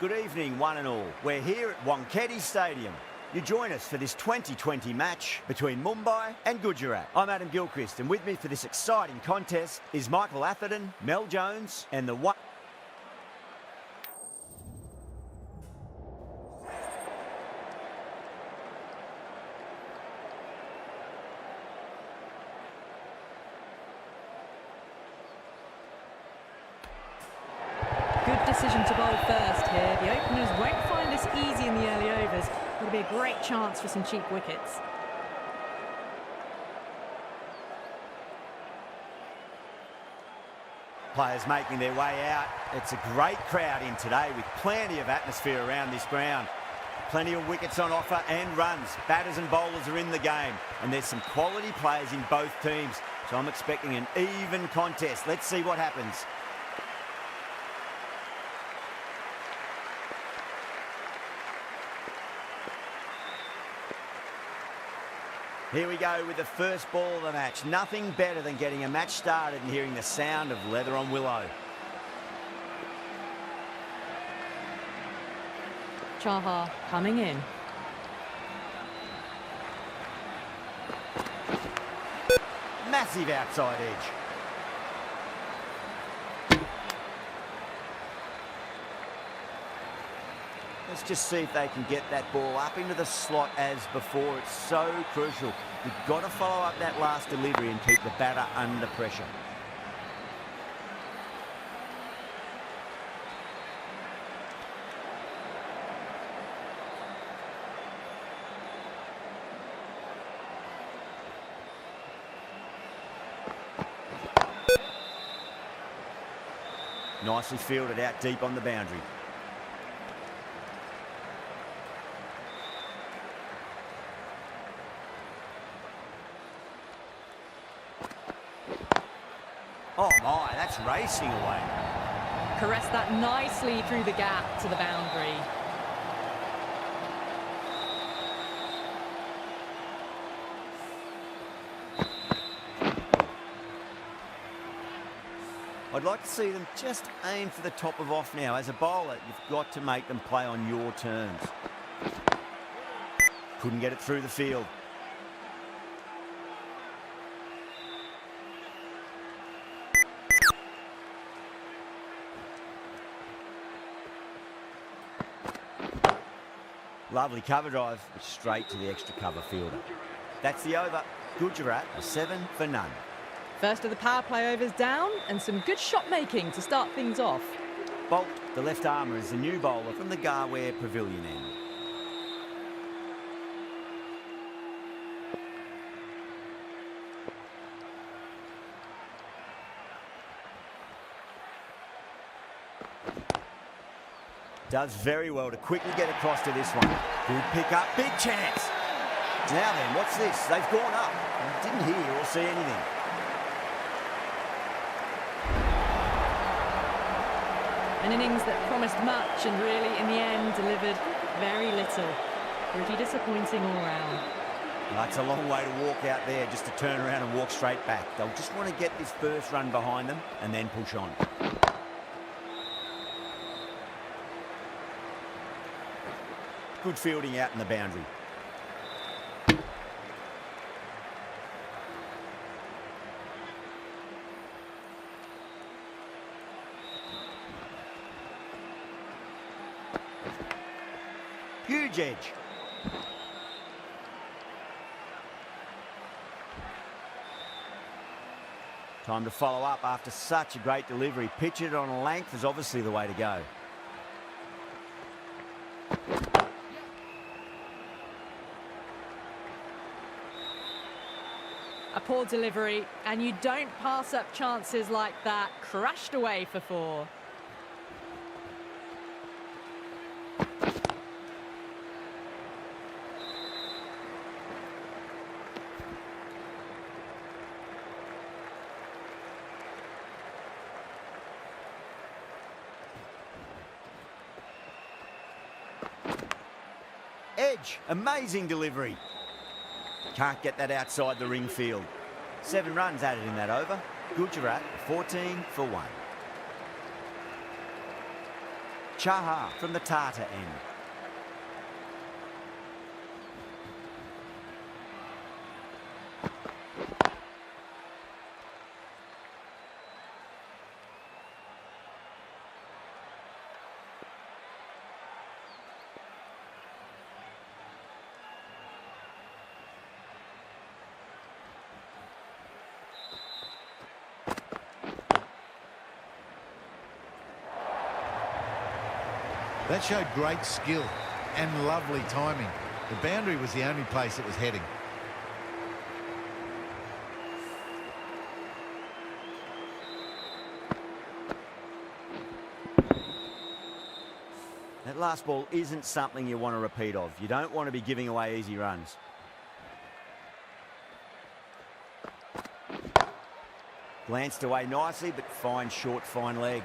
Good evening, one and all. We're here at Wankhede Stadium. You join us for this 2020 match between Mumbai and Gujarat. I'm Adam Gilchrist, and with me for this exciting contest is Michael Atherton, Mel Jones, and the one... Good decision to bowl first here. The openers won't find this easy in the early overs. It'll be a great chance for some cheap wickets. Players making their way out. It's a great crowd in today with plenty of atmosphere around this ground. Plenty of wickets on offer and runs. Batters and bowlers are in the game, and there's some quality players in both teams. So I'm expecting an even contest. Let's see what happens. Here we go with the first ball of the match. Nothing better than getting a match started and hearing the sound of leather on willow. Chahar coming in. Massive outside edge. Let's just see if they can get that ball up into the slot as before. It's so crucial. You've got to follow up that last delivery and keep the batter under pressure. Nicely fielded out deep on the boundary. Oh my, that's racing away. Caressed that nicely through the gap to the boundary. I'd like to see them just aim for the top of off now. As a bowler, you've got to make them play on your terms. Couldn't get it through the field. Lovely cover drive, straight to the extra cover fielder. That's the over. Gujarat are 7 for none. First of the power play overs down, and some good shot making to start things off. Bolt, the left armour, is the new bowler from the Garena Pavilion end. Does very well to quickly get across to this one. Good pick up, big chance. Now then, what's this? They've gone up. Didn't hear or see anything. An innings that promised much and really, in the end, delivered very little. Pretty disappointing all round. That's a long way to walk out there just to turn around and walk straight back. They'll just want to get this first run behind them and then push on. Good fielding out in the boundary. Huge edge. Time to follow up after such a great delivery. Pitch it on a length is obviously the way to go. A poor delivery, and you don't pass up chances like that. Crashed away for 4. Edge, amazing delivery. Can't get that outside the ring field. 7 runs added in that over. Gujarat 14 for 1. Chaha from the Tata end. That showed great skill and lovely timing. The boundary was the only place it was heading. That last ball isn't something you want to repeat of. You don't want to be giving away easy runs. Glanced away nicely, but fine short, fine leg.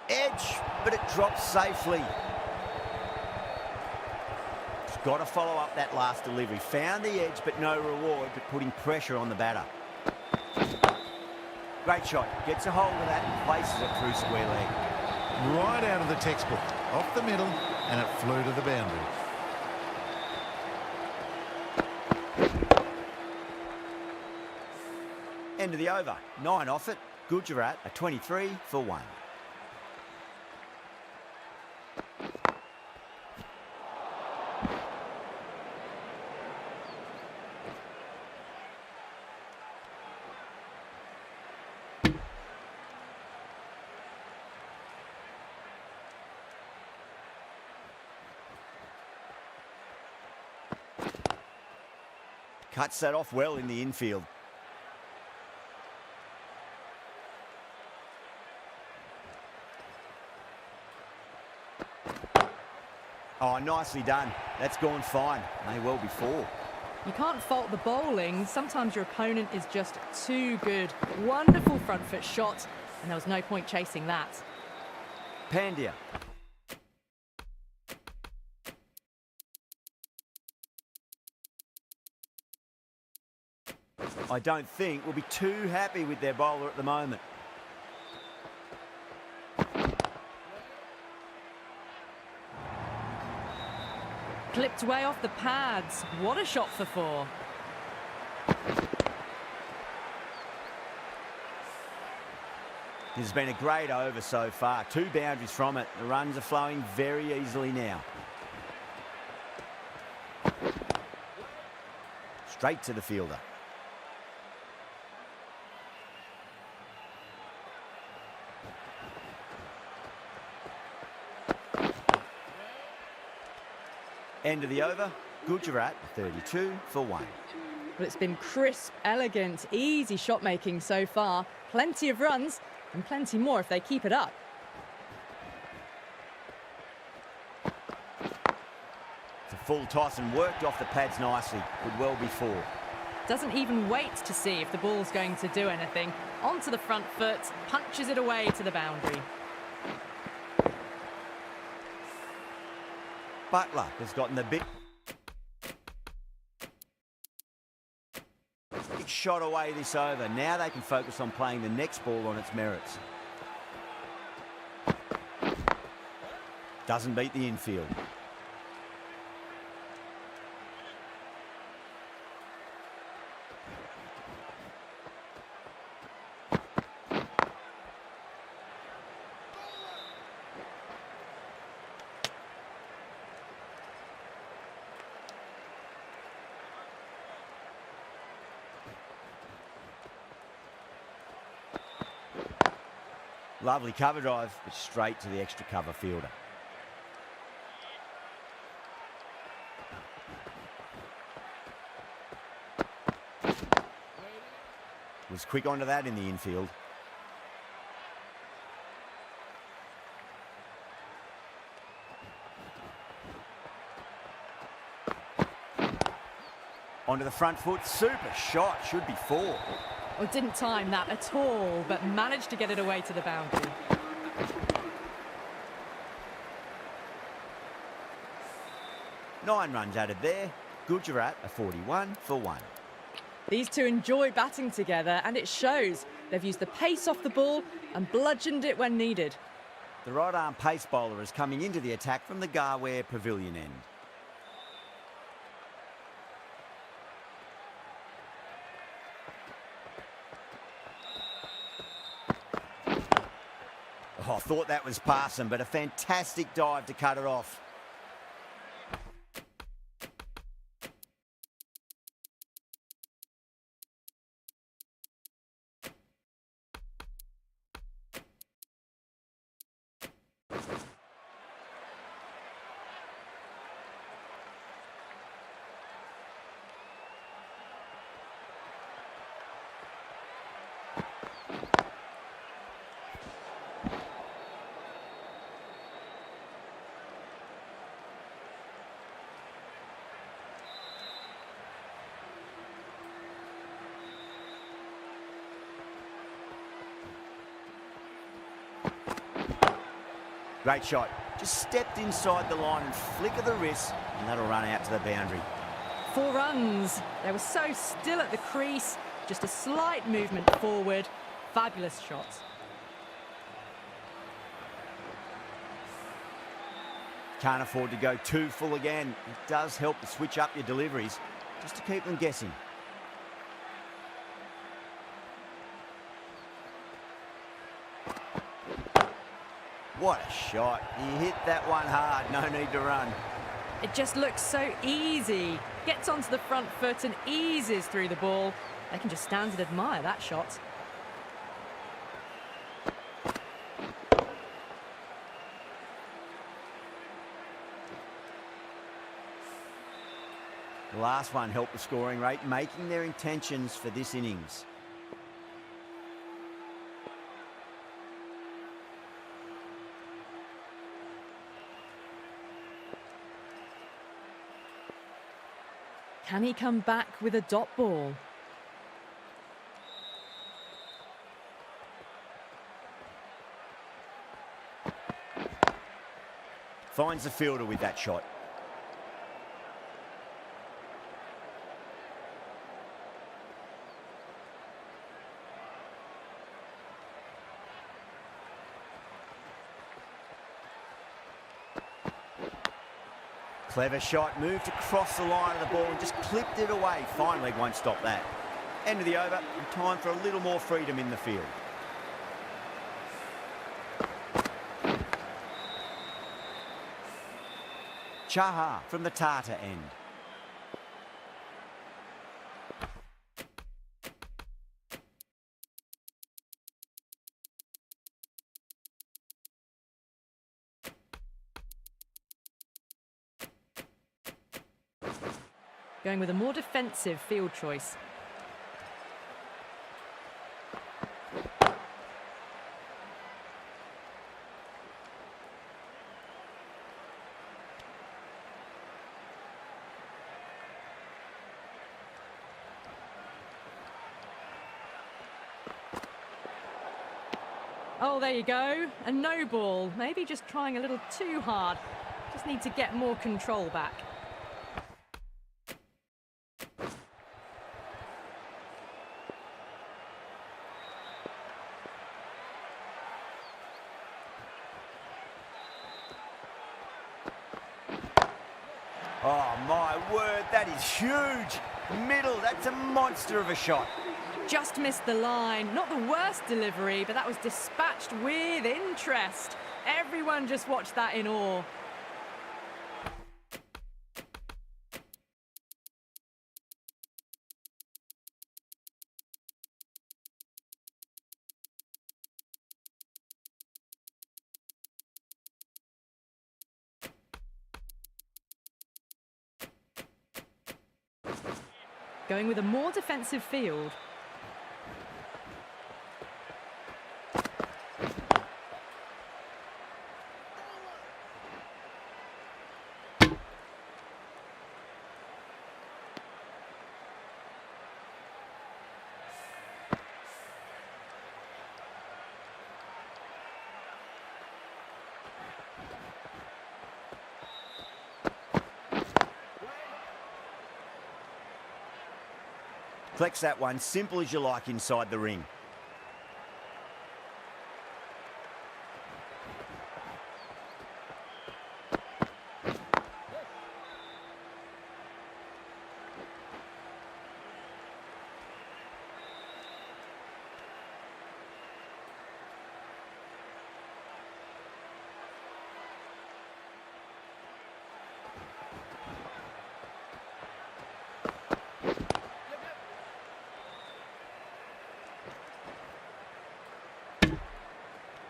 Edge, but it drops safely. He's got to follow up that last delivery. Found the edge, but no reward, but putting pressure on the batter. Great shot. Gets a hold of that and places it through square leg. Right out of the textbook, off the middle, and it flew to the boundary. End of the over. 9 off it. Gujarat a 23 for 1. Cuts that off well in the infield. Oh, nicely done. That's gone fine. May well be 4. You can't fault the bowling. Sometimes your opponent is just too good. Wonderful front foot shot, and there was no point chasing that. Pandya. I don't think we'll be too happy with their bowler at the moment. Clipped way off the pads. What a shot for 4. This has been a great over so far. 2 boundaries from it. The runs are flowing very easily now. Straight to the fielder. End of the over. Gujarat 32 for 1. But it's been crisp, elegant, easy shot making so far. Plenty of runs and plenty more if they keep it up. It's a full toss and worked off the pads nicely. Could well be 4. Doesn't even wait to see if the ball's going to do anything. Onto the front foot, punches it away to the boundary. Butler has gotten the big shot away this over. Now they can focus on playing the next ball on its merits. Doesn't beat the infield. Lovely cover drive, but straight to the extra cover fielder. Was quick onto that in the infield. Onto the front foot, super shot, should be 4. Well, didn't time that at all, but managed to get it away to the boundary. Nine runs added there. Gujarat are 41 for 1. These two enjoy batting together, and it shows. They've used the pace off the ball and bludgeoned it when needed. The right-arm pace bowler is coming into the attack from the Garware Pavilion end. Oh, I thought that was passing, but a fantastic dive to cut it off. Great shot. Just stepped inside the line and flick of the wrist, and that'll run out to the boundary. 4 runs. They were so still at the crease. Just a slight movement forward. Fabulous shots. Can't afford to go too full again. It does help to switch up your deliveries, just to keep them guessing. What a shot. He hit that one hard. No need to run. It just looks so easy. Gets onto the front foot and eases through the ball. They can just stand and admire that shot. The last one helped the scoring rate, making their intentions for this innings. Can he come back with a dot ball? Finds the fielder with that shot. Clever shot, moved across the line of the ball and just clipped it away. Fine leg won't stop that. End of the over, and time for a little more freedom in the field. Chaha from the Tata end. Going with a more defensive field choice. Oh, there you go. A no ball. Maybe just trying a little too hard. Just need to get more control back. Oh, my word, that is huge. Middle, that's a monster of a shot. Just missed the line. Not the worst delivery, but that was dispatched with interest. Everyone just watched that in awe. Going with a more defensive field. Collects that one, simple as you like inside the ring.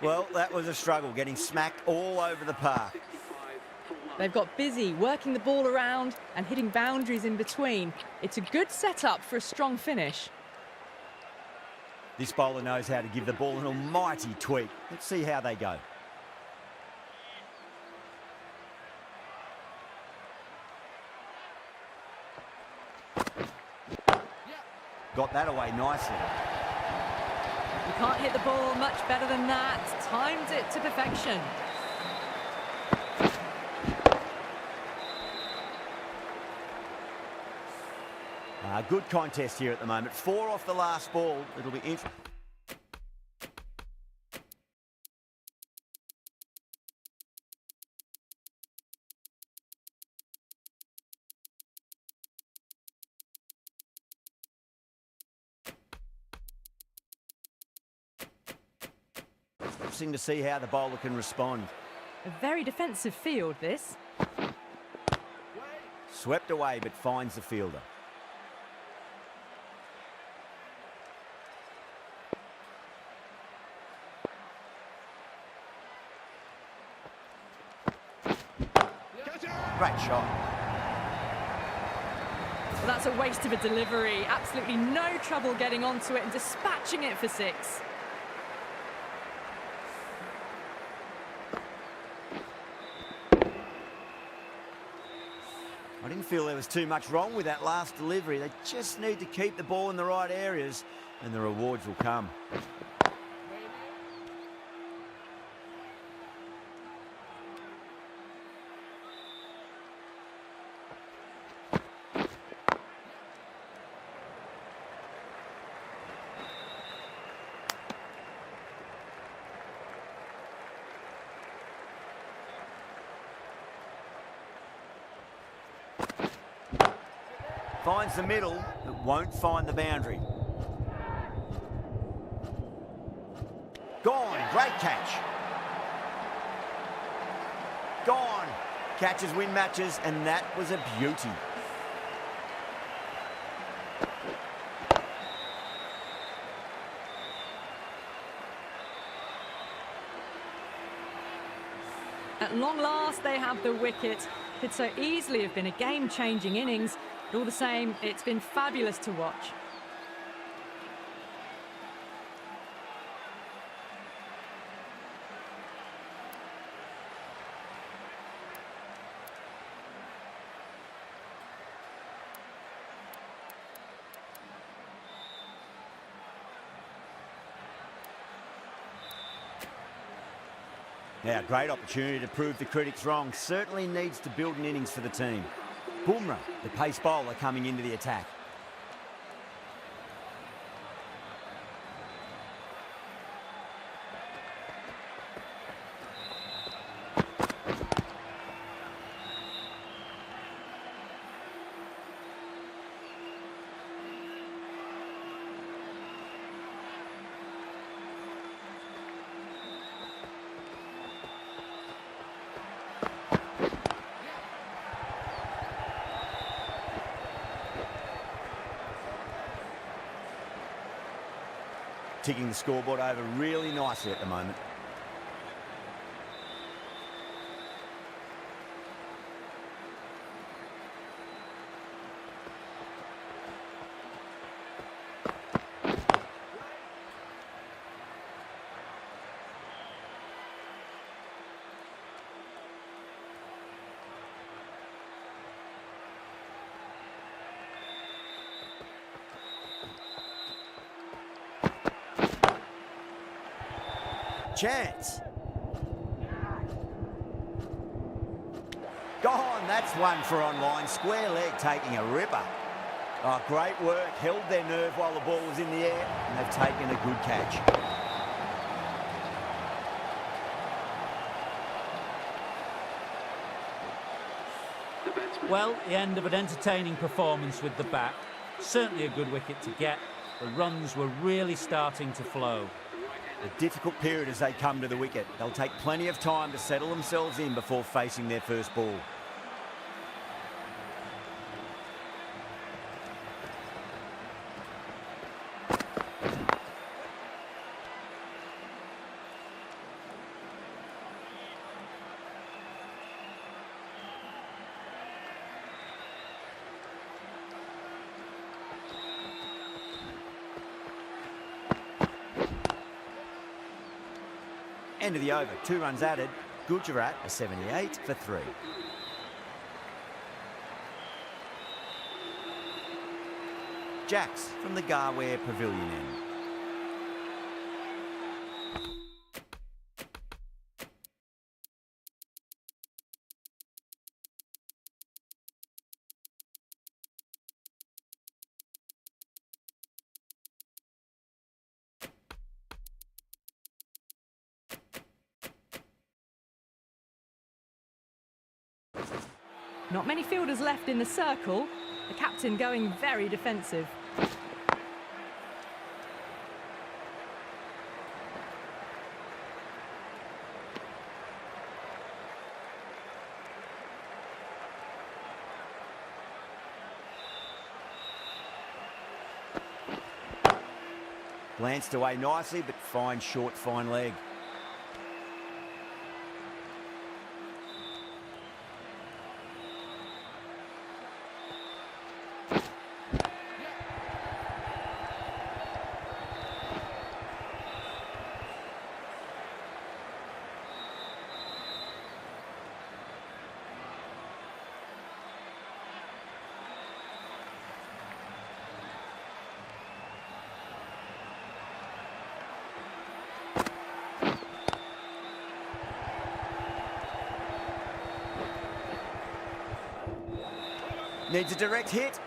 Well, that was a struggle, getting smacked all over the park. They've got busy working the ball around and hitting boundaries in between. It's a good setup for a strong finish. This bowler knows how to give the ball an almighty tweak. Let's see how they go. Got that away nicely. You can't hit the ball much better than that. Timed it to perfection. Good contest here at the moment. 4 off the last ball. It'll be interesting. Interesting to see how the bowler can respond. A very defensive field, this. Swept away, but finds the fielder. Great shot. Well, that's a waste of a delivery. Absolutely no trouble getting onto it and dispatching it for 6. I didn't feel there was too much wrong with that last delivery. They just need to keep the ball in the right areas and the rewards will come. Finds the middle, but won't find the boundary. Gone, great catch. Gone. Catches win matches, and that was a beauty. At long last, they have the wicket. Could so easily have been a game-changing innings. But all the same, it's been fabulous to watch. Now, great opportunity to prove the critics wrong. Certainly needs to build an innings for the team. Bumrah, the pace bowler, coming into the attack. Ticking the scoreboard over really nicely at the moment. Chance. Gone. That's one for online. Square leg taking a ripper. Oh, great work. Held their nerve while the ball was in the air, and they've taken a good catch. Well, the end of an entertaining performance with the bat. Certainly a good wicket to get. The runs were really starting to flow. A difficult period as they come to the wicket. They'll take plenty of time to settle themselves in before facing their first ball. End of the over, 2 runs added. Gujarat a 78 for 3. Jacks from the Garware Pavilion end. Not many fielders left in the circle. The captain going very defensive. Glanced away nicely, but fine short, fine leg. Needs a direct hit.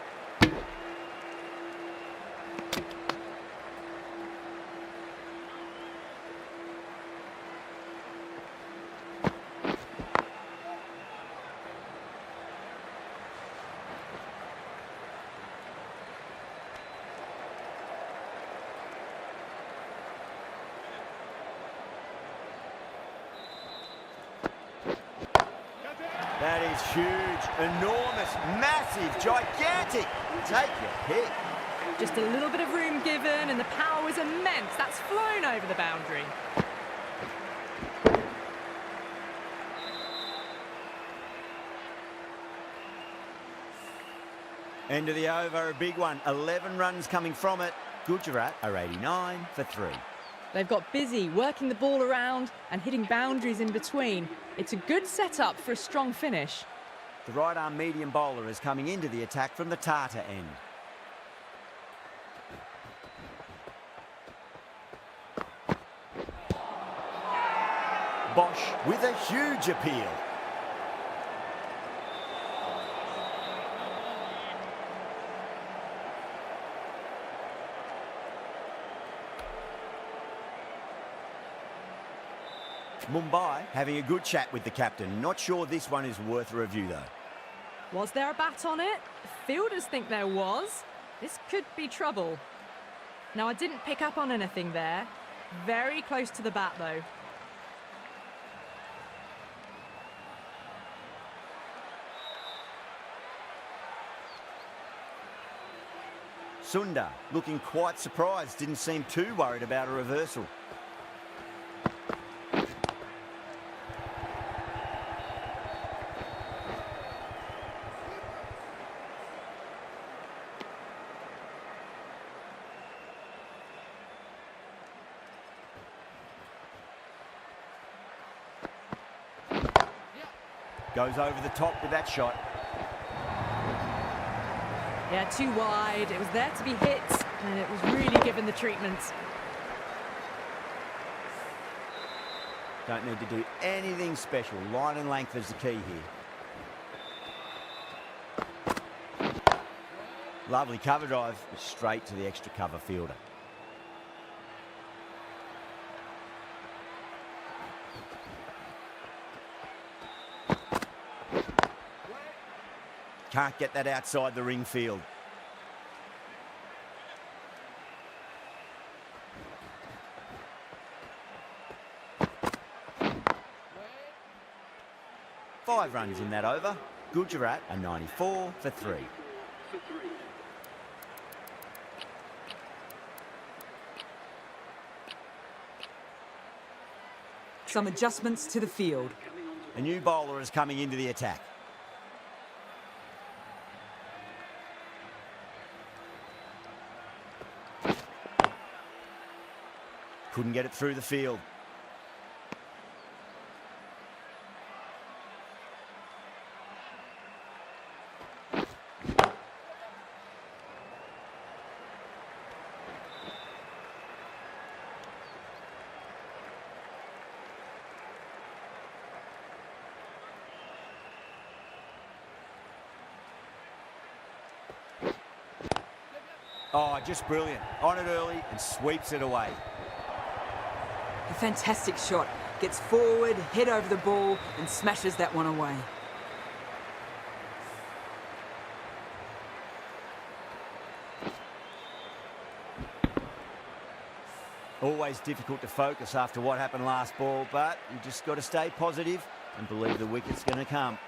That is huge, enormous, massive, gigantic. Take your pick. Just a little bit of room given and the power was immense. That's flown over the boundary. End of the over, a big one. 11 runs coming from it. Gujarat are 89 for 3. They've got busy working the ball around and hitting boundaries in between. It's a good setup for a strong finish. The right-arm medium bowler is coming into the attack from the Tata end. Bosch with a huge appeal. Mumbai having a good chat with the captain. Not sure this one is worth a review though. Was there a bat on it? Fielders think there was. This could be trouble. Now, I didn't pick up on anything there. Very close to the bat though. Sundar looking quite surprised. Didn't seem too worried about a reversal. Goes over the top with that shot. Yeah, too wide. It was there to be hit, and it was really given the treatment. Don't need to do anything special. Line and length is the key here. Lovely cover drive, but straight to the extra cover fielder. Can't get that outside the ring field. Five runs in that over. Gujarat a 94 for 3. Some adjustments to the field. A new bowler is coming into the attack. Couldn't get it through the field. Oh, just brilliant. On it early and sweeps it away. A fantastic shot. Gets forward, head over the ball and smashes that one away. Always difficult to focus after what happened last ball, but you just got to stay positive and believe the wicket's going to come.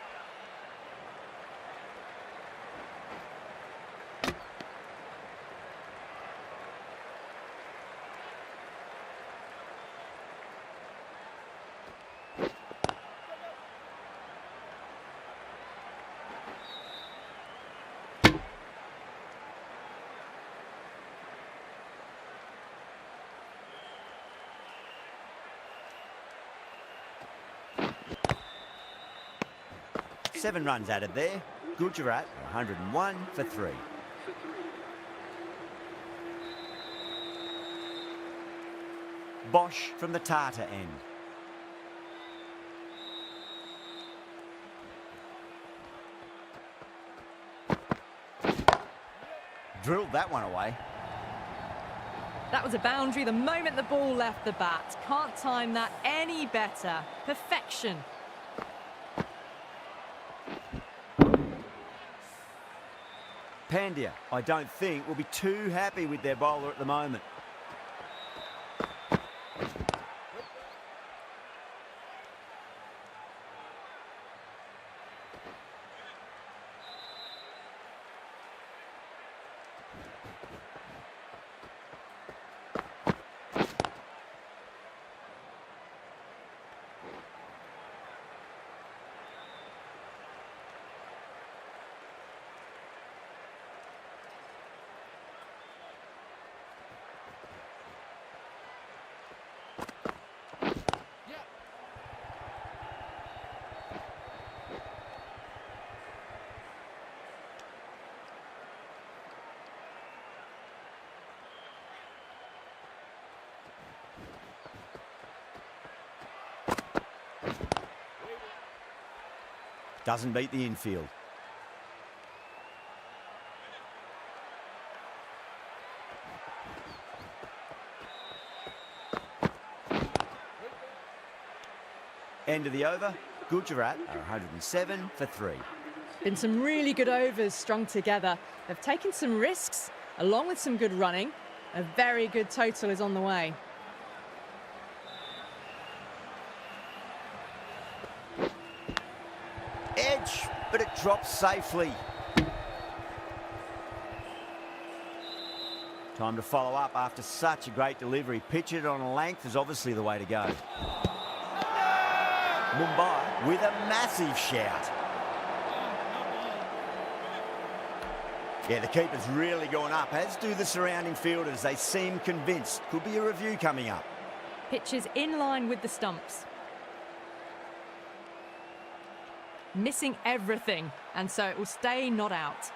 Seven runs added there. Gujarat 101 for 3. Bosch from the Tata end. Drilled that one away. That was a boundary the moment the ball left the bat. Can't time that any better. Perfection. Pandya, I don't think, will be too happy with their bowler at the moment. Doesn't beat the infield. End of the over. Gujarat are 107 for 3. Been some really good overs strung together. They've taken some risks, along with some good running. A very good total is on the way. Edge, but it drops safely. Time to follow up after such a great delivery. Pitch it on a length is obviously the way to go. Mumbai with a massive shout. Yeah, the keeper's really gone up, as do the surrounding fielders. They seem convinced. Could be a review coming up. Pitch is in line with the stumps. Missing everything, and so it will stay not out.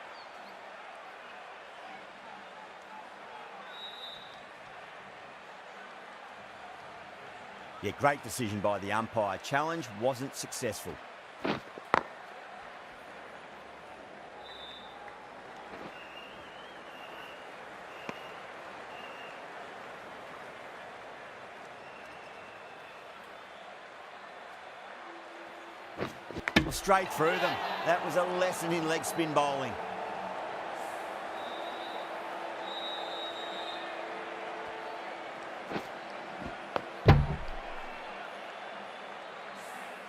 Yeah, great decision by the umpire. Challenge wasn't successful. Well, straight through them. That was a lesson in leg spin bowling.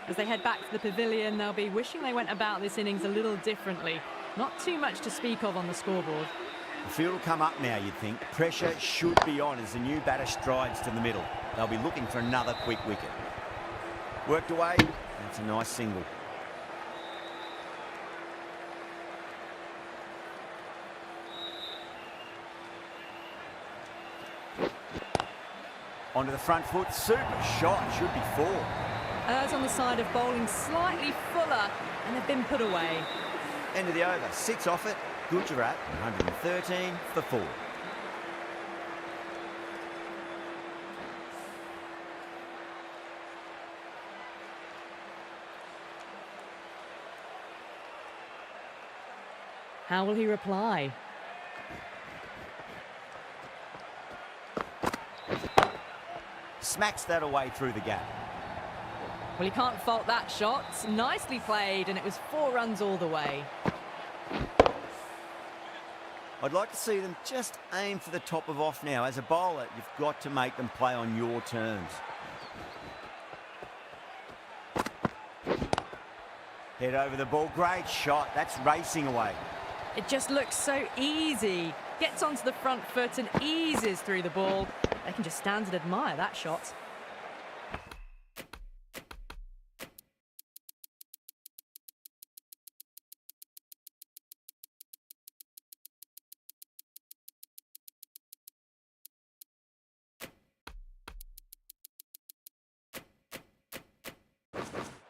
As they head back to the pavilion, they'll be wishing they went about this innings a little differently. Not too much to speak of on the scoreboard. The field will come up now, you'd think. Pressure should be on as the new batter strides to the middle. They'll be looking for another quick wicket. Worked away. That's a nice single. Onto the front foot. Super shot. Should be 4. Errs on the side of bowling slightly fuller, and they've been put away. End of the over. 6 off it. Gujarat 113 for 4. How will he reply? Smacks that away through the gap. Well, he can't fault that shot. Nicely played, and it was 4 runs all the way. I'd like to see them just aim for the top of off now. As a bowler, you've got to make them play on your terms. Head over the ball. Great shot. That's racing away. It just looks so easy. Gets onto the front foot and eases through the ball. They can just stand and admire that shot.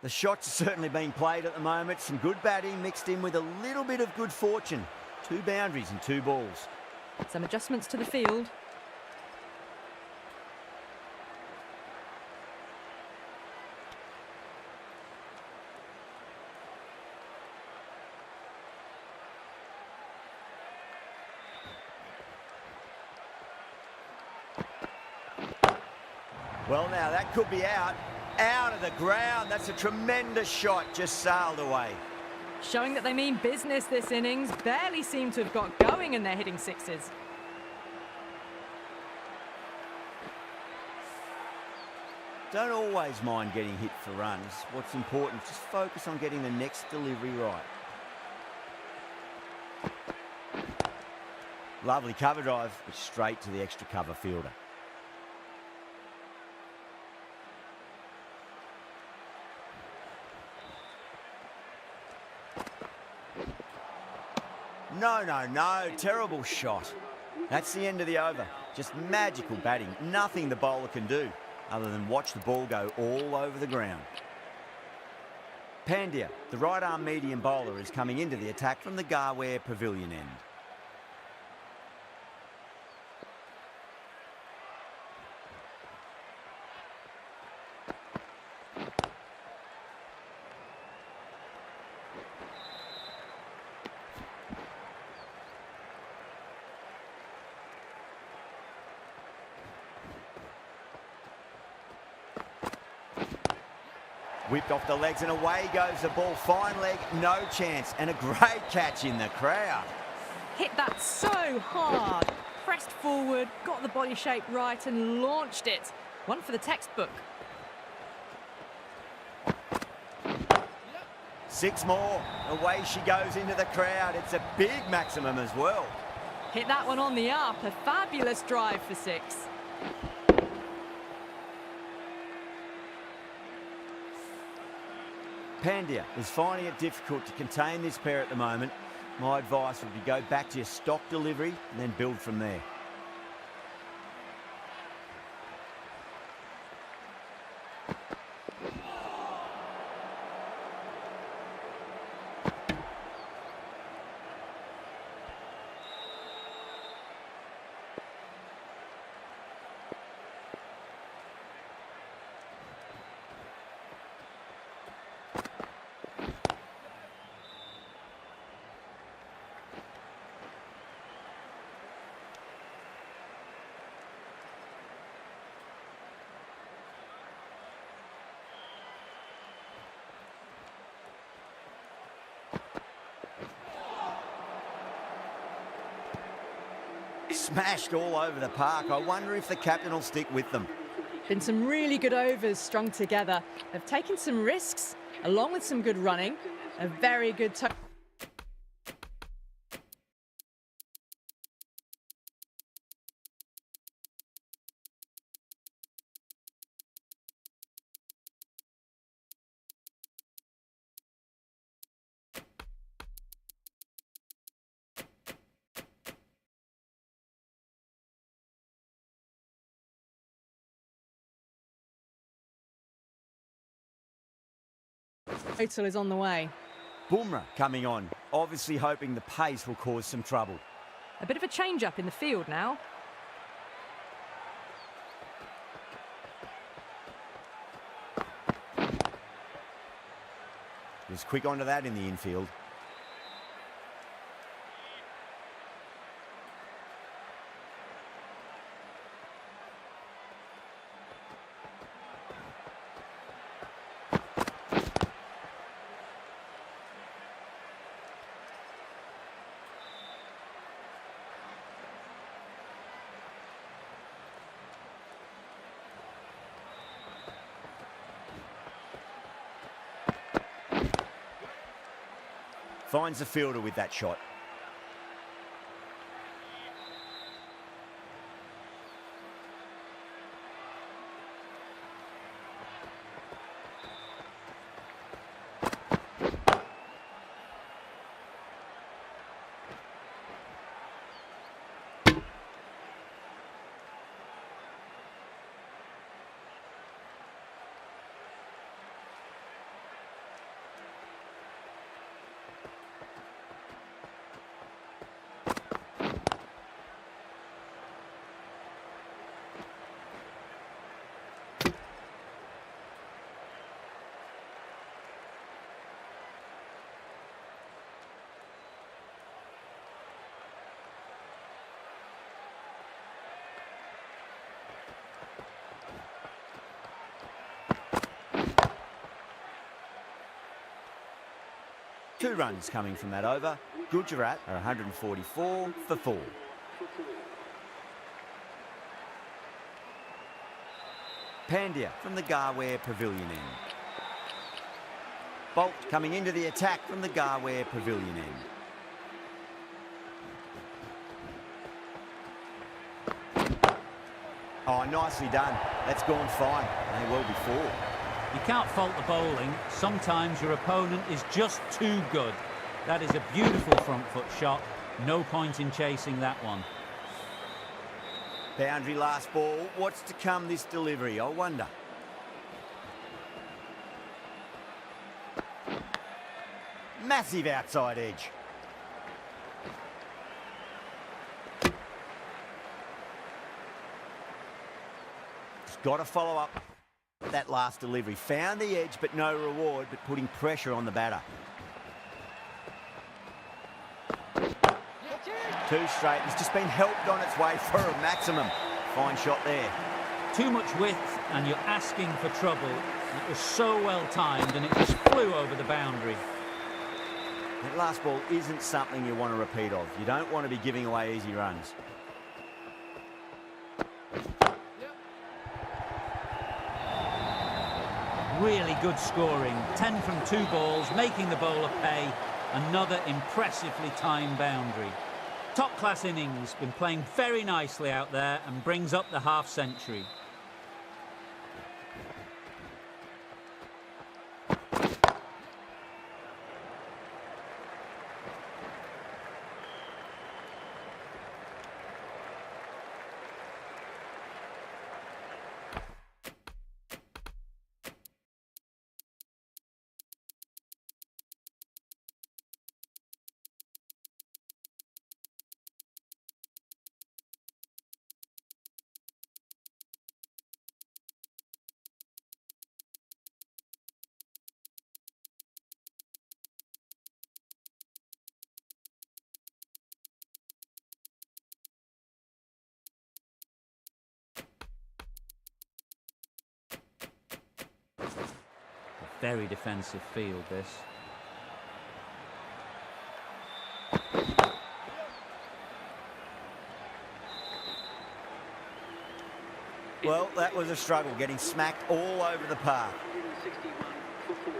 The shots are certainly being played at the moment. Some good batting mixed in with a little bit of good fortune. 2 boundaries and 2 balls. Some adjustments to the field. Well, now that could be out. Out of the ground. That's a tremendous shot. Just sailed away. Showing that they mean business this innings. Barely seem to have got going and they're hitting 6s. Don't always mind getting hit for runs. What's important is just focus on getting the next delivery right. Lovely cover drive, but straight to the extra cover fielder. No. Terrible shot. That's the end of the over. Just magical batting. Nothing the bowler can do other than watch the ball go all over the ground. Pandya, the right-arm medium bowler, is coming into the attack from the Garena pavilion end. Whipped off the legs and away goes the ball. Fine leg, no chance. And a great catch in the crowd. Hit that so hard. Pressed forward, got the body shape right and launched it. One for the textbook. 6 more. Away she goes into the crowd. It's a big maximum as well. Hit that one on the up. A fabulous drive for 6. Pandya is finding it difficult to contain this pair at the moment. My advice would be go back to your stock delivery and then build from there. Smashed all over the park. I wonder if the captain will stick with them. Been some really good overs strung together. They've taken some risks, along with some good running. A very good total is on the way. Bumrah coming on, obviously hoping the pace will cause some trouble. A bit of a change-up in the field now. Was quick onto that in the infield. Finds the fielder with that shot. Two runs coming from that over. Gujarat are 144 for 4. Pandya from the Garware Pavilion end. Bolt coming into the attack from the Garware Pavilion end. Oh, nicely done. That's gone fine. May well be 4. You can't fault the bowling. Sometimes your opponent is just too good. That is a beautiful front foot shot. No point in chasing that one. Boundary last ball. What's to come this delivery, I wonder? Massive outside edge. Just got to follow up that last delivery. Found the edge, but no reward, but putting pressure on the batter. 2 straight. It's just been helped on its way for a maximum. Fine shot there. Too much width and you're asking for trouble. It was so well timed and it just flew over the boundary. That last ball isn't something you want to repeat of. You don't want to be giving away easy runs. Really good scoring. 10 from 2 balls, making the bowler pay. Another impressively timed boundary. Top-class innings, been playing very nicely out there and brings up the half-century. Very defensive field, this. Well, that was a struggle, getting smacked all over the park. 161 for 4.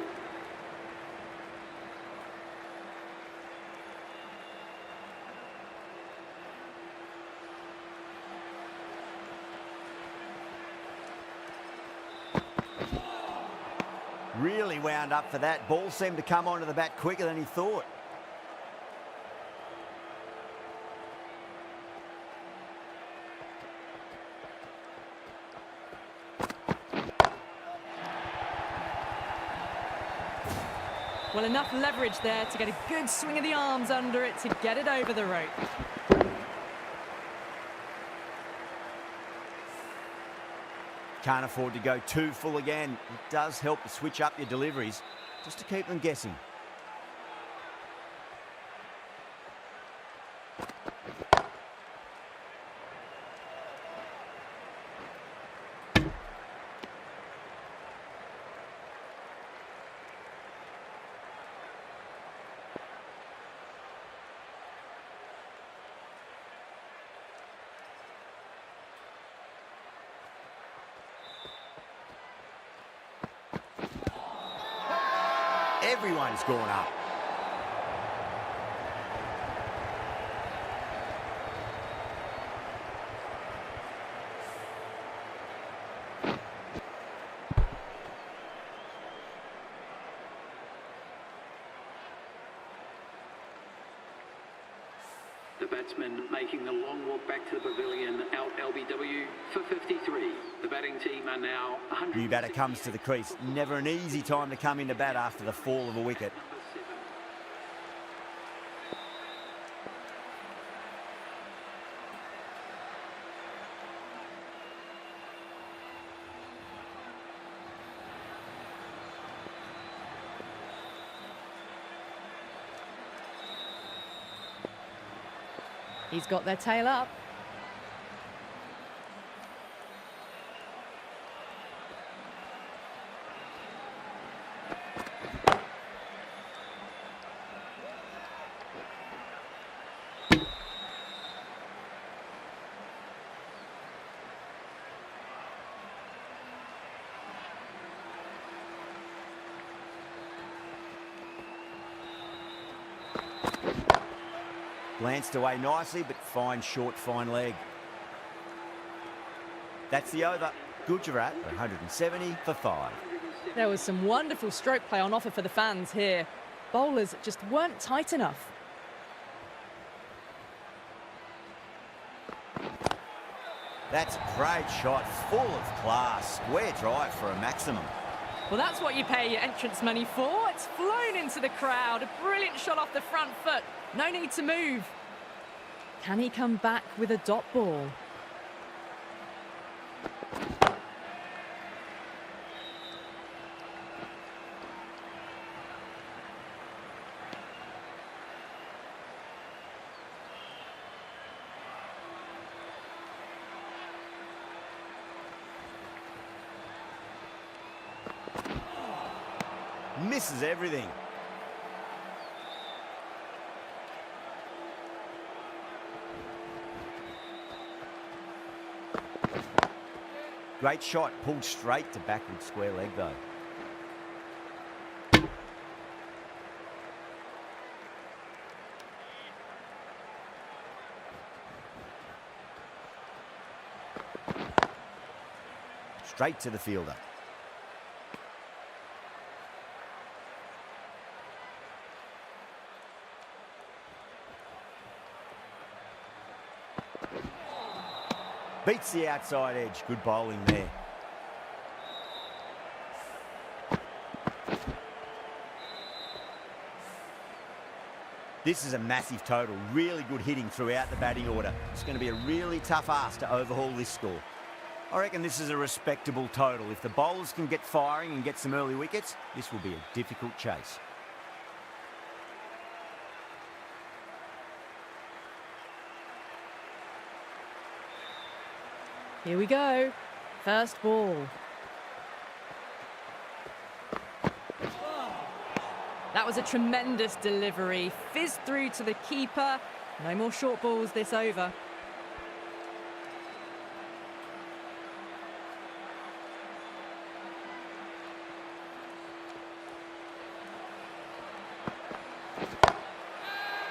Really wound up for that. Ball seemed to come onto the bat quicker than he thought. Well, enough leverage there to get a good swing of the arms under it to get it over the rope. Can't afford to go too full again. It does help to switch up your deliveries, just to keep them guessing. Everyone's gone up. The batsman making the long walk back to the pavilion out LBW for 53. The batting team are now 100. New batter comes to the crease. Never an easy time to come into bat after the fall of a wicket. He's got their tail up. Glanced away nicely, but fine short, fine leg. That's the over. Gujarat, 170 for 5. There was some wonderful stroke play on offer for the fans here. Bowlers just weren't tight enough. That's a great shot, full of class. Square drive for a maximum. Well, that's what you pay your entrance money for. It's flown into the crowd. A brilliant shot off the front foot. No need to move. Can he come back with a dot ball? Misses everything. Great shot, pulled straight to backward square leg though. Straight to the fielder. Beats the outside edge. Good bowling there. This is a massive total. Really good hitting throughout the batting order. It's going to be a really tough ask to overhaul this score. I reckon this is a respectable total. If the bowlers can get firing and get some early wickets, this will be a difficult chase. Here we go. First ball. That was a tremendous delivery. Fizzed through to the keeper. No more short balls this over.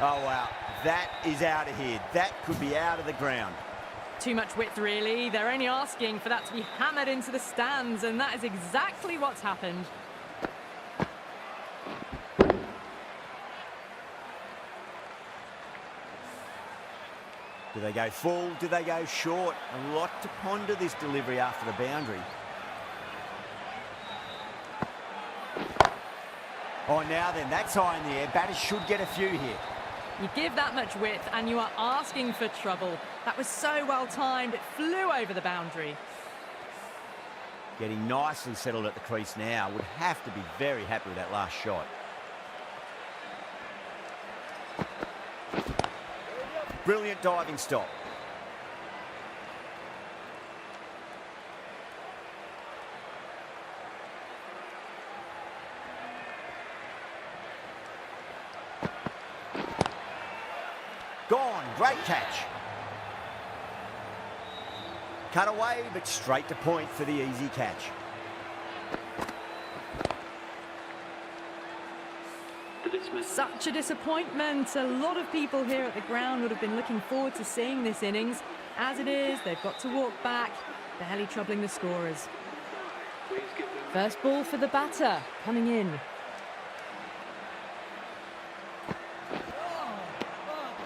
Oh, wow. That is out of here. That could be out of the ground. Too much width, really. They're only asking for that to be hammered into the stands, and that is exactly what's happened. Do they go full? Do they go short? A lot to ponder this delivery after the boundary. Oh, now then, that's high in the air. Batters should get a few here. You give that much width and you are asking for trouble. That was so well timed, it flew over the boundary. Getting nicely settled at the crease now. Would have to be very happy with that last shot. Brilliant diving stop. Gone, great catch. Cut away, but straight to point for the easy catch. Such a disappointment. A lot of people here at the ground would have been looking forward to seeing this innings. As it is, they've got to walk back, barely troubling the scorers. First ball for the batter, coming in.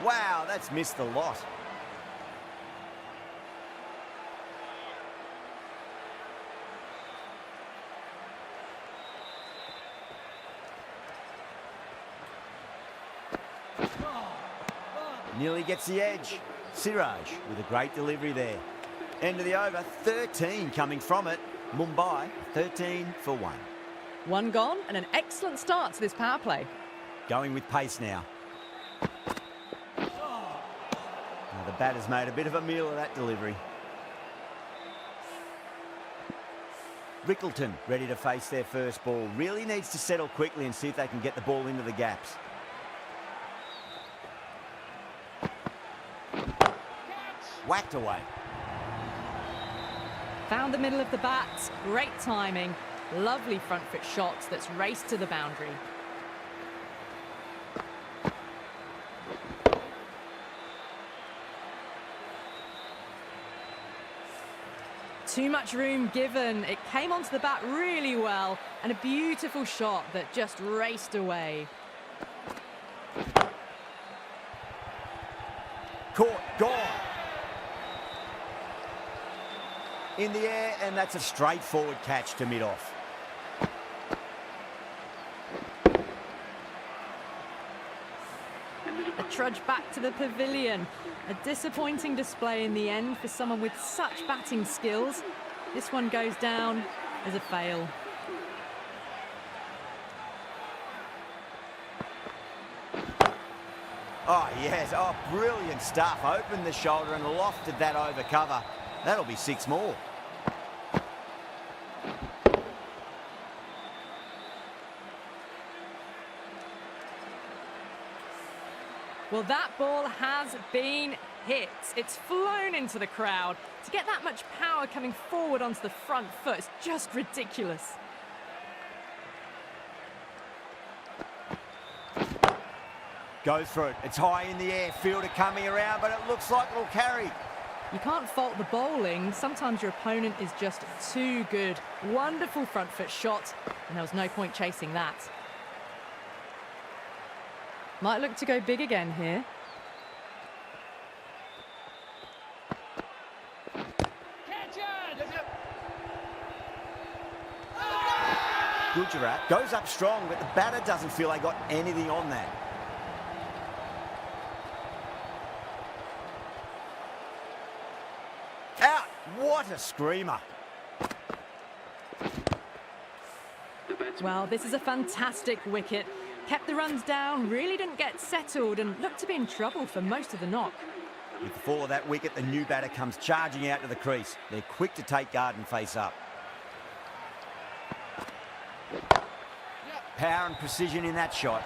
Wow, that's missed the lot. Nearly gets the edge. Siraj with a great delivery there. End of the over, 13 coming from it. Mumbai, 13 for 1. One gone and an excellent start to this power play. Going with pace now. Now the batter's made a bit of a meal of that delivery. Rickleton ready to face their first ball. Really needs to settle quickly and see if they can get the ball into the gaps. Whacked away. Found the middle of the bat, great timing. Lovely front foot shot that's raced to the boundary. Too much room given. It came onto the bat really well, and a beautiful shot that just raced away. Caught, gone. In the air, and that's a straightforward catch to mid-off. A trudge back to the pavilion. A disappointing display in the end for someone with such batting skills. This one goes down as a fail. Oh, yes. Oh, brilliant stuff. Opened the shoulder and lofted that over cover. That'll be 6 more. Well, that ball has been hit. It's flown into the crowd. To get that much power coming forward onto the front foot is just ridiculous. Goes for it. It's high in the air. Fielder coming around, but it looks like it'll carry. You can't fault the bowling. Sometimes your opponent is just too good. Wonderful front foot shot, and there was no point chasing that. Might look to go big again here. Gujarat goes up strong, but the batter doesn't feel they got anything on that. Out! What a screamer. Well, this is a fantastic wicket. Kept the runs down, really didn't get settled, and looked to be in trouble for most of the knock. With the fall of that wicket, the new batter comes charging out to the crease. They're quick to take guard and face up. Power and precision in that shot.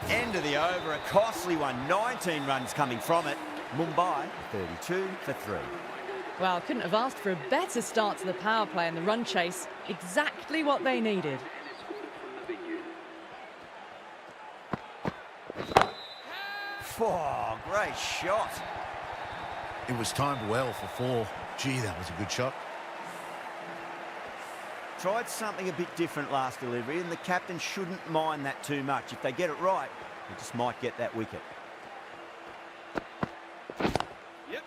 End of the over, a costly one. 19 runs coming from it. Mumbai, 32 for 3. Well, couldn't have asked for a better start to the power play and the run chase. Exactly what they needed. Oh, great shot. It was timed well for 4. Gee, that was a good shot. Tried something a bit different last delivery, and the captain shouldn't mind that too much. If they get it right, they just might get that wicket. Yep.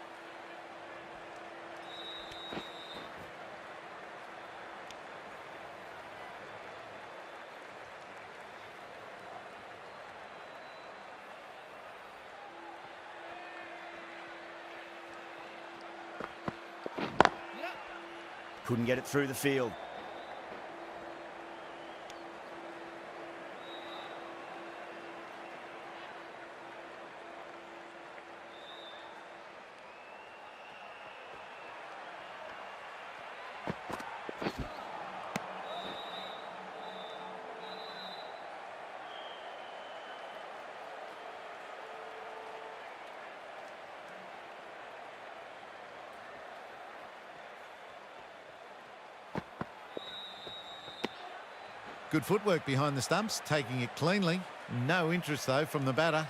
Couldn't get it through the field. Good footwork behind the stumps, taking it cleanly. No interest, though, from the batter.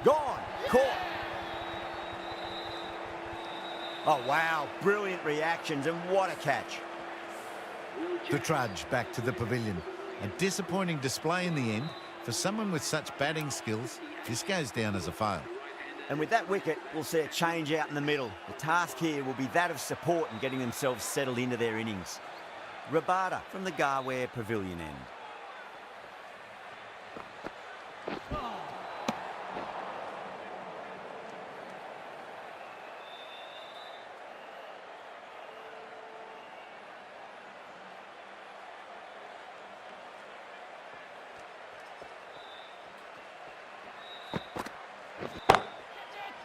Gone. Caught. Oh, wow. Brilliant reactions, and what a catch. The trudge back to the pavilion. A disappointing display in the end. For someone with such batting skills, this goes down as a fail. And with that wicket, we'll see a change out in the middle. The task here will be that of support and getting themselves settled into their innings. Rabada from the Garware Pavilion end.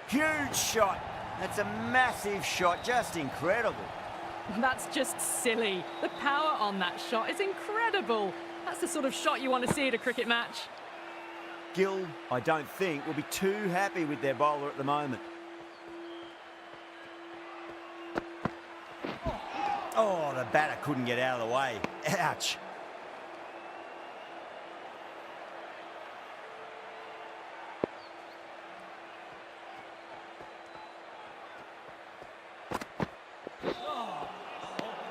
Huge shot. That's a massive shot, just incredible. That's just silly. The power on that shot is incredible. That's the sort of shot you want to see at a cricket match. Gill, I don't think, will be too happy with their bowler at the moment. Oh, the batter couldn't get out of the way. Ouch.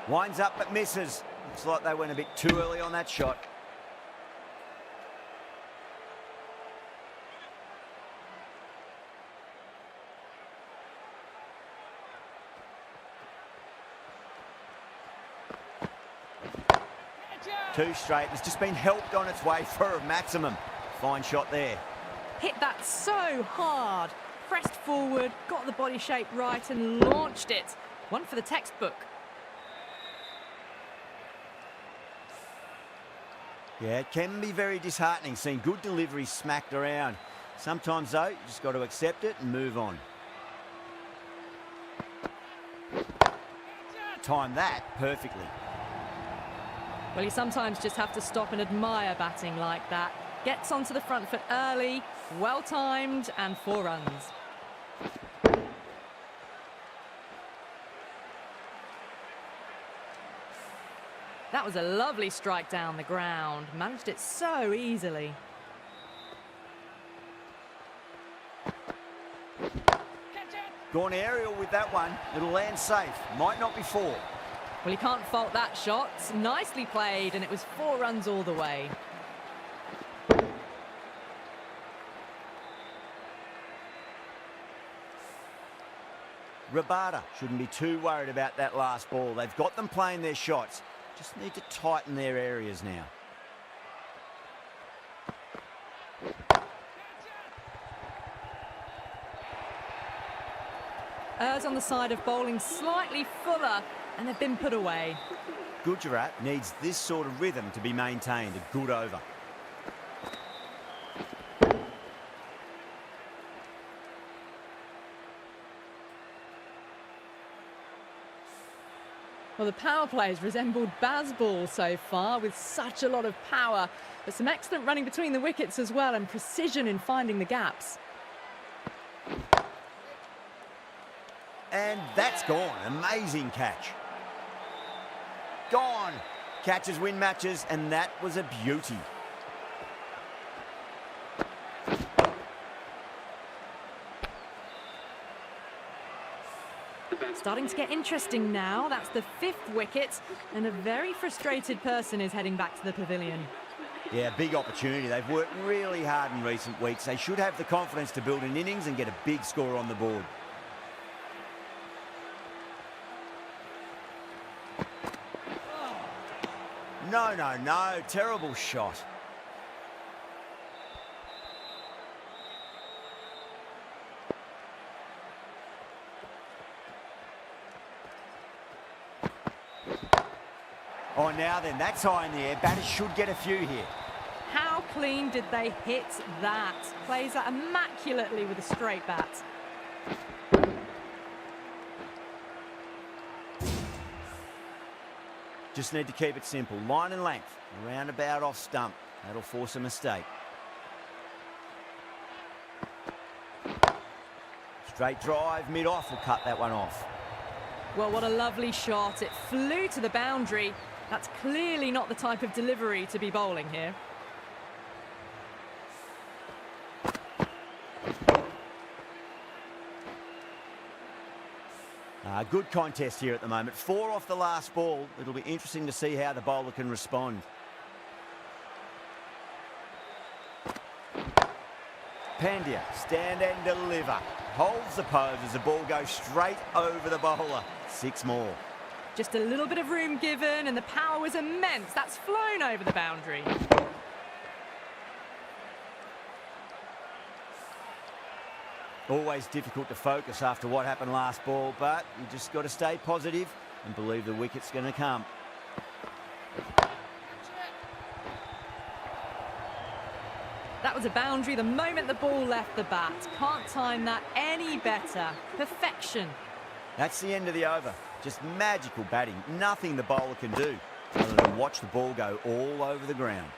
Winds up but misses. Looks like they went a bit too early on that shot. Two straight. It's just been helped on its way for a maximum. Fine shot there. Hit that so hard. Pressed forward, got the body shape right and launched it. One for the textbook. Yeah, it can be very disheartening seeing good deliveries smacked around. Sometimes, though, you just got to accept it and move on. Time that perfectly. Well, you sometimes just have to stop and admire batting like that. Gets onto the front foot early, well-timed, and 4 runs. That was a lovely strike down the ground. Managed it so easily. Gone aerial with that one. It'll land safe. Might not be 4. Well, you can't fault that shot. Nicely played, and it was 4 runs all the way. Rabada shouldn't be too worried about that last ball. They've got them playing their shots. Just need to tighten their areas now. Errs on the side of bowling slightly fuller, and they've been put away. Gujarat needs this sort of rhythm to be maintained. A good over. Well, the power plays resembled Bazball so far, with such a lot of power. But some excellent running between the wickets as well, and precision in finding the gaps. And that's gone. Amazing catch. Gone. Catches win matches, and that was a beauty. Starting to get interesting now. That's the 5th wicket, and a very frustrated person is heading back to the pavilion. Yeah, big opportunity. They've worked really hard in recent weeks. They should have the confidence to build an innings and get a big score on the board. No, no, no. Terrible shot. Oh, now then, that's high in the air. Batters should get a few here. How clean did they hit that? Plays that immaculately with a straight bat. Just need to keep it simple. Line and length. Roundabout off stump. That'll force a mistake. Straight drive, mid-off will cut that one off. Well, what a lovely shot. It flew to the boundary. That's clearly not the type of delivery to be bowling here. Good contest here at the moment. 4 off the last ball. It'll be interesting to see how the bowler can respond. Pandya, stand and deliver. Holds the pose as the ball goes straight over the bowler. 6 more. Just a little bit of room given, and the power was immense. That's flown over the boundary. Always difficult to focus after what happened last ball, but you just got to stay positive and believe the wicket's going to come. That was a boundary the moment the ball left the bat. Can't time that any better. Perfection. That's the end of the over. Just magical batting. Nothing the bowler can do other than watch the ball go all over the ground.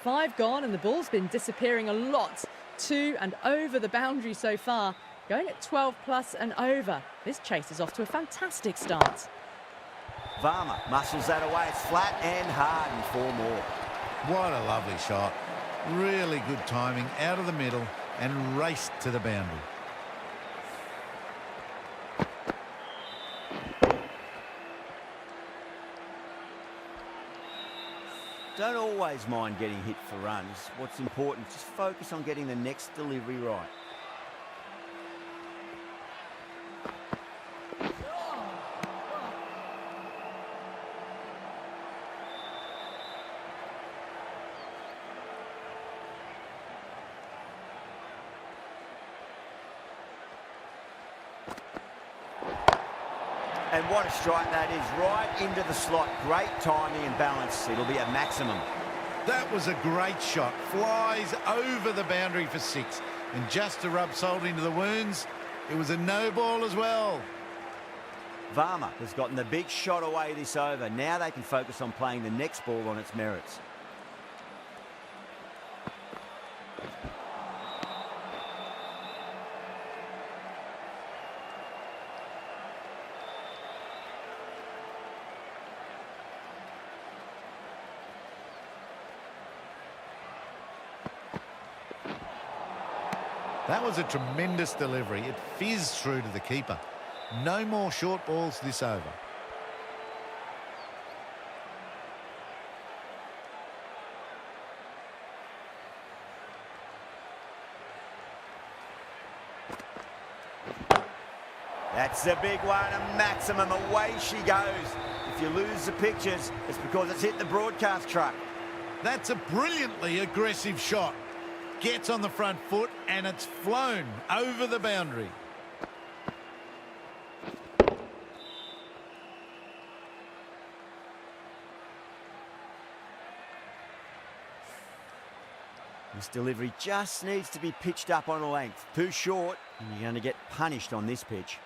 5 gone, and the ball's been disappearing a lot to and over the boundary so far. Going at 12 plus and over. This chase is off to a fantastic start. Varma muscles that away. It's flat and hard, and 4 more. What a lovely shot. Really good timing out of the middle and raced to the boundary. Don't always mind getting hit for runs. What's important, just focus on getting the next delivery right. And what a strike that is, right into the slot. Great timing and balance. It'll be a maximum. That was a great shot. Flies over the boundary for 6. And just to rub salt into the wounds, it was a no ball as well. Varma has gotten the big shot away this over. Now they can focus on playing the next ball on its merits. That was a tremendous delivery. It fizzed through to the keeper. No more short balls this over. That's a big one, a maximum. Away she goes. If you lose the pictures, it's because it's hit the broadcast truck. That's a brilliantly aggressive shot. Gets on the front foot and it's flown over the boundary. This delivery just needs to be pitched up on a length. Too short, and you're going to get punished on this pitch.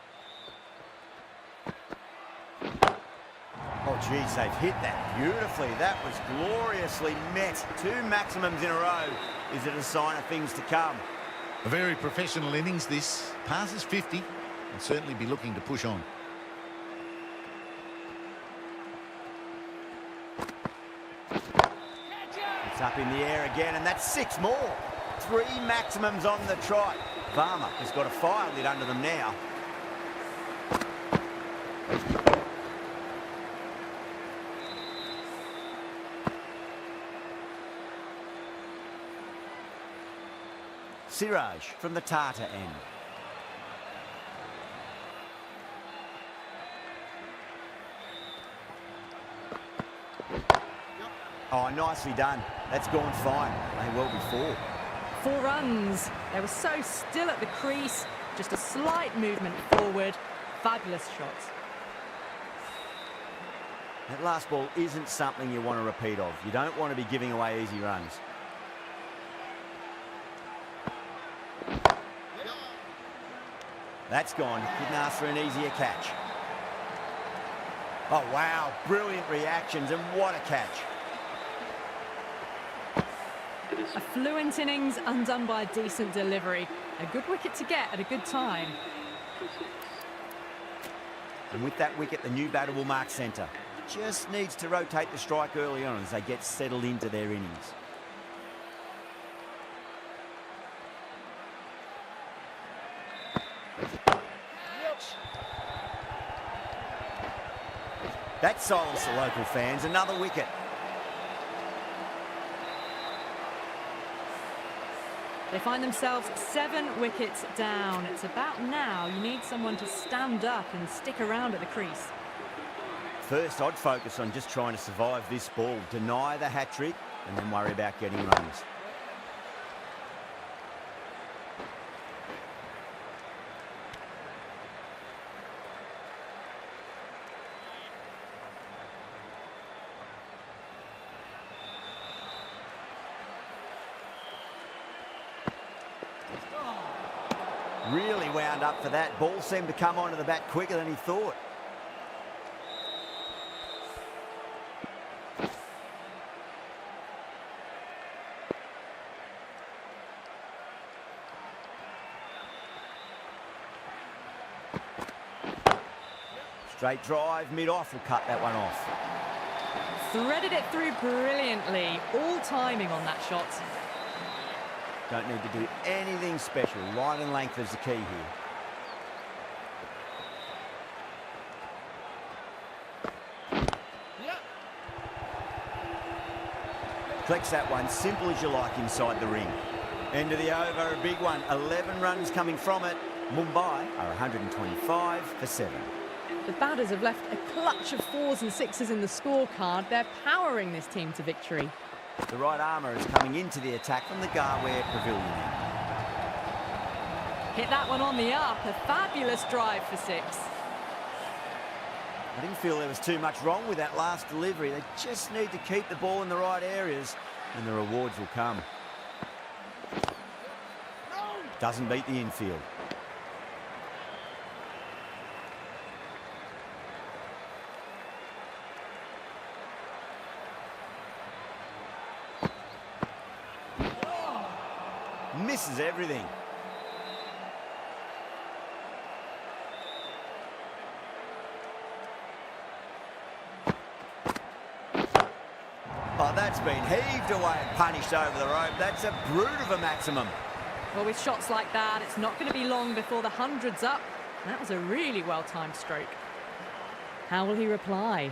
Oh, geez, they've hit that beautifully. That was gloriously met. 2 maximums in a row. Is it a sign of things to come? A very professional innings this. Passes 50 and certainly be looking to push on. It's up in the air again, and that's 6 more. 3 maximums on the trot. Varma has got a fire lit under them now. Siraj from the Tata end. Oh, nicely done. That's gone fine. May well be 4. 4 runs. They were so still at the crease. Just a slight movement forward. Fabulous shots. That last ball isn't something you want to repeat of. You don't want to be giving away easy runs. That's gone. Couldn't ask for an easier catch. Oh, wow. Brilliant reactions, and what a catch. A fluent innings undone by a decent delivery. A good wicket to get at a good time. And with that wicket, the new batter will mark centre. Just needs to rotate the strike early on as they get settled into their innings. That silenced the local fans. Another wicket. They find themselves 7 wickets down. It's about now you need someone to stand up and stick around at the crease. First, I'd focus on just trying to survive this ball, deny the hat-trick, and then worry about getting runs. Really wound up for that. Ball seemed to come onto the bat quicker than he thought. Straight drive, mid-off will cut that one off. Threaded it through brilliantly. All timing on that shot. Don't need to do anything special. Line and length is the key here. Clicks that one, simple as you like inside the ring. End of the over, a big one. 11 runs coming from it. Mumbai are 125 for 7. The batters have left a clutch of 4s and 6s in the scorecard. They're powering this team to victory. The right armour is coming into the attack from the Garena Pavilion. Hit that one on the up. A fabulous drive for 6. I didn't feel there was too much wrong with that last delivery. They just need to keep the ball in the right areas and the rewards will come. Doesn't beat the infield. Misses everything. Oh, that's been heaved away and punished over the rope. That's a brute of a maximum. Well, with shots like that, it's not going to be long before the 100's up. That was a really well-timed stroke. How will he reply?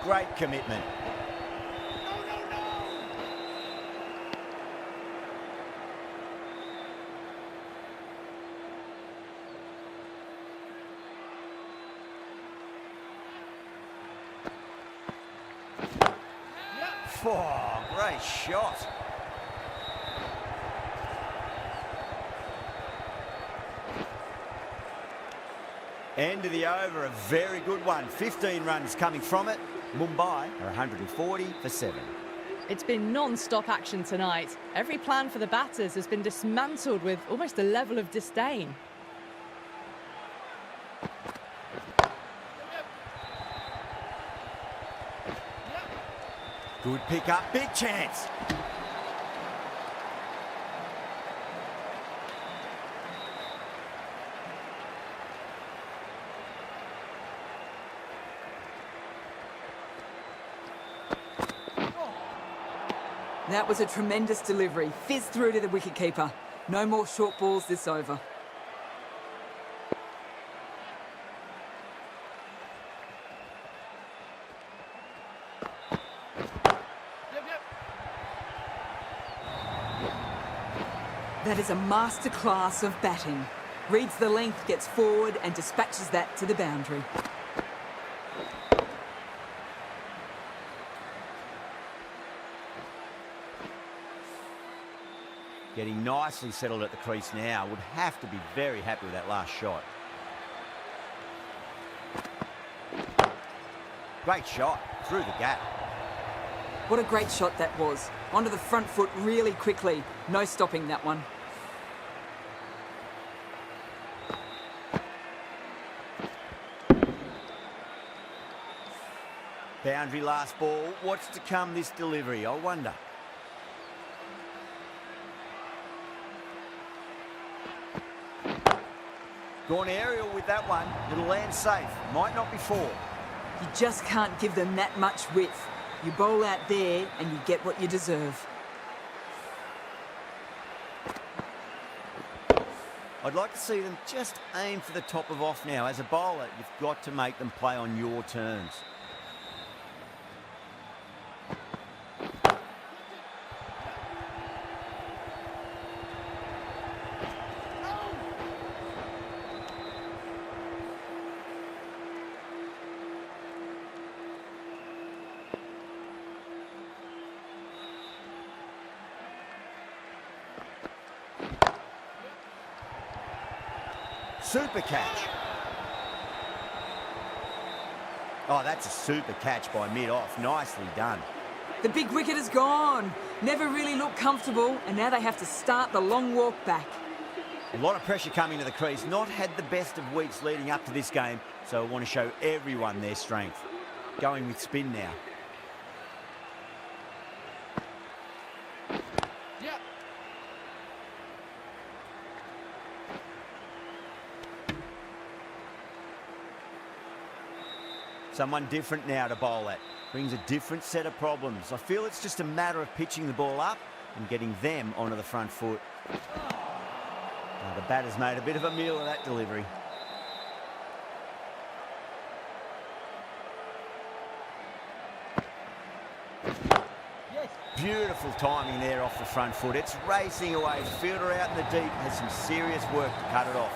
Great commitment. Oh, great shot. End of the over, a very good one. 15 runs coming from it. Mumbai are 140 for 7. It's been non-stop action tonight. Every plan for the batters has been dismantled with almost a level of disdain. Good pick up, big chance. That was a tremendous delivery. Fizzed through to the wicketkeeper. No more short balls this over. That is a masterclass of batting. Reads the length, gets forward and dispatches that to the boundary. Getting nicely settled at the crease now. Would have to be very happy with that last shot. Great shot, through the gap. What a great shot that was. Onto the front foot really quickly. No stopping that one. Boundary last ball. What's to come this delivery, I wonder. Gone aerial with that one. It'll land safe. Might not be four. You just can't give them that much width. You bowl out there and you get what you deserve. I'd like to see them just aim for the top of off now. As a bowler, you've got to make them play on your terms. Super catch. Oh, that's a super catch by mid-off. Nicely done. The big wicket is gone. Never really looked comfortable, and now they have to start the long walk back. A lot of pressure coming to the crease. Not had the best of weeks leading up to this game, so I want to show everyone their strength. Going with spin now. Someone different now to bowl at. Brings a different set of problems. I feel it's just a matter of pitching the ball up and getting them onto the front foot. The batter's made a bit of a meal of that delivery. Beautiful timing there off the front foot. It's racing away. Fielder out in the deep has some serious work to cut it off.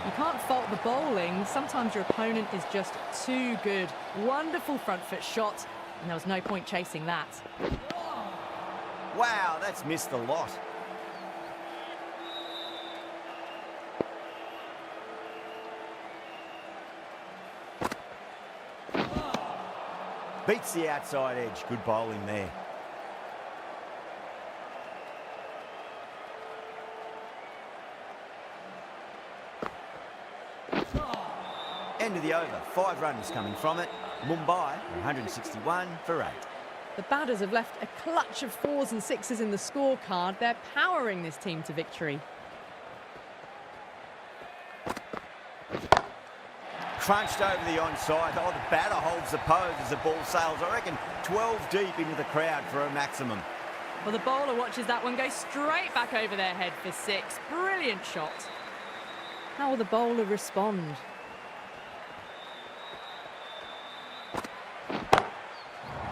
You can't fault the bowling. Sometimes your opponent is just too good. Wonderful front foot shot, and there was no point chasing that. Wow, that's missed the lot. Beats the outside edge. Good bowling there. End of the over. 5 runs coming from it. Mumbai 161 for 8. The batters have left a clutch of 4s and 6s in the scorecard. They're powering this team to victory. Crunched over the onside. Oh, the batter holds the pose as the ball sails, I reckon, 12 deep into the crowd for a maximum. Well, the bowler watches that one go straight back over their head for 6. Brilliant shot. How will the bowler respond?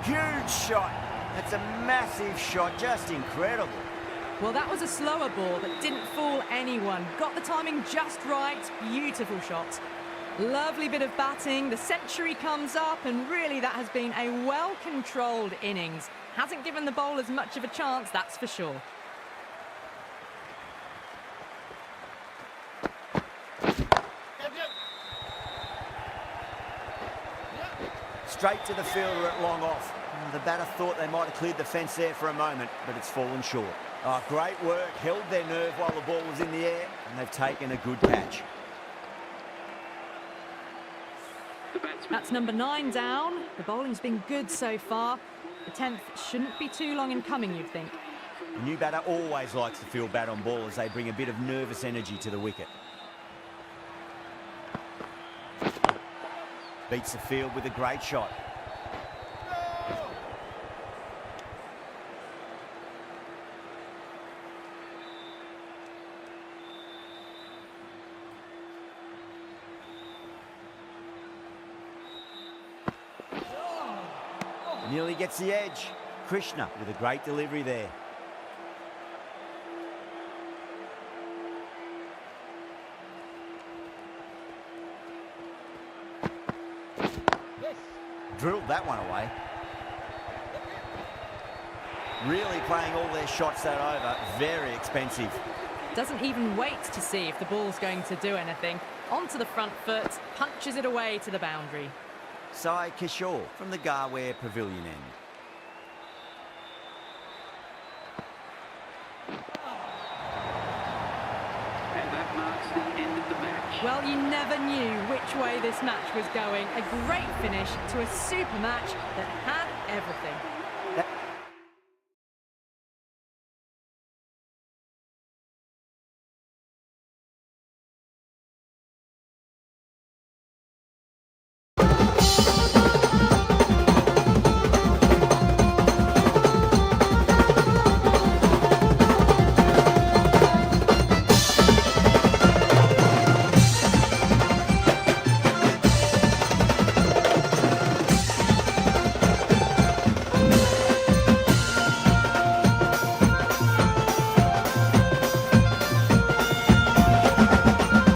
Huge shot. That's a massive shot. Just incredible. Well, that was a slower ball that didn't fool anyone. Got the timing just right. Beautiful shot. Lovely bit of batting. The century comes up, and really that has been a well-controlled innings. Hasn't given the bowlers much of a chance, that's for sure. Straight to the fielder at long off. The batter thought they might have cleared the fence there for a moment, but it's fallen short. Oh, great work. Held their nerve while the ball was in the air, and they've taken a good catch. That's number 9 down. The bowling's been good so far. The 10th shouldn't be too long in coming, you'd think. The new batter always likes to feel bat on ball as they bring a bit of nervous energy to the wicket. Beats the field with a great shot. Nearly gets the edge. Krishna with a great delivery there. Drilled that one away. Really playing all their shots that over. Very expensive. Doesn't even wait to see if the ball's going to do anything. Onto the front foot, punches it away to the boundary. Sai Kishore from the Garware Pavilion end. And that marks the end of the match. Well, you never knew which way this match was going. A great finish to a super match that had everything.